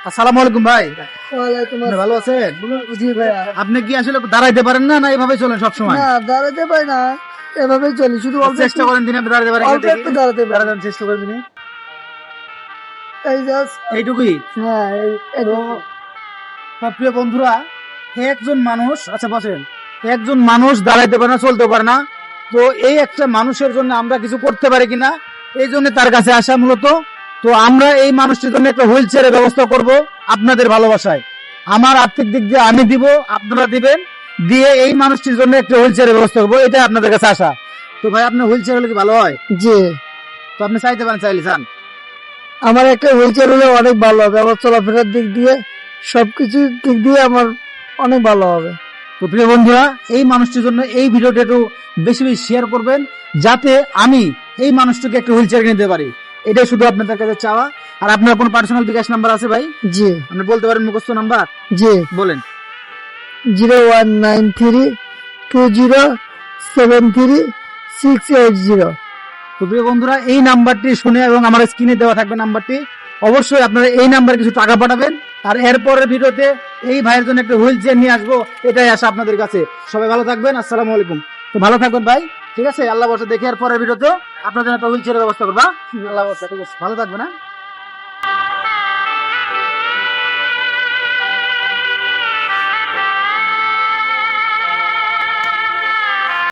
আসসালামু আলাইকুম ভাই। ওয়ালাইকুম আপনি ভালো আছেন? জি ভাইয়া। আপনি কি আসলে দাঁড়াইতে পারেন না, না এভাবে চলেন সব সময়? না দাঁড়াতে পারি না, এভাবেই চলি, শুধু অল্প চেষ্টা করেন দিনে আপনি দাঁড়াতে পারেন অল্প কিনা একটু দেখি। দাঁড়াতে পারি। দাঁড়ানোর চেষ্টা করেন দিনে। এই জাস্ট এইটুকুই। হ্যাঁ তো সব প্রিয় বন্ধুরা, একজন মানুষ, আচ্ছা বসেন, একজন মানুষ দাঁড়াইতে পারে না, চলতে পারে না, তো এই একটা মানুষের জন্য আমরা কিছু করতে পারি কিনা, এই জন্য তার কাছে আসা মূলত। তো আমরা এই মানুষটির জন্য একটা হুইল চেয়ারের ব্যবস্থা করব আপনাদের ভালোবাসায়। আমার আর্থিক দিক দিয়ে আমি দিব, আপনারা দিবেন, দিয়ে এই মানুষটির জন্য একটা হুইল চেয়ারের ব্যবস্থা করবো, এটা আপনাদের কাছে আসা। তো ভাই আপনার হুইল চেয়ার হলে কি ভালো হয়? জি, তো আপনি চাইতে পারেন, চাইলে চান। আমার একটা হুইল চেয়ার হলে অনেক ভালো হবে, আমার চলাফেরার দিক দিয়ে সবকিছুর দিক দিয়ে আমার অনেক ভালো হবে। তো প্রিয় বন্ধুরা, এই মানুষটির জন্য এই ভিডিওটা একটু বেশি বেশি শেয়ার করবেন, যাতে আমি এই মানুষটিকে একটা হুইল চেয়ার কিনে দিতে পারি। এটাই শুধু আপনাদের কাছে চাওয়া। আর আপনার কোনো পার্সোনাল বিকাশ নাম্বার আছে ভাই? জি আপনি বলতে পারেন মুখস্থ নাম্বার? জি, বলেন। 0193207368 তো প্রিয় বন্ধুরা, এই নাম্বারটি শুনে এবং আমার স্ক্রিনে দেওয়া থাকবে নাম্বারটি, অবশ্যই আপনারা এই নাম্বারে কিছু টাকা পাঠাবেন। আর এরপরের ভিডিওতে এই ভাইয়ের জন্য একটা হুইল চেয়ার নিয়ে আসবো, এটাই আসা আপনাদের কাছে। সবাই ভালো থাকবেন, আসসালামু আলাইকুম। তো ভালো থাকবেন ভাই, ঠিক আছে? আল্লাহ বর্ষা দেখে এর পরের ভিডিওতে আপনার জন্য একটা হুইল চেয়ারের ব্যবস্থা করবা। আল্লাহ বর্ষা, ঠিক আছে, ভালো থাকবেন। হ্যাঁ।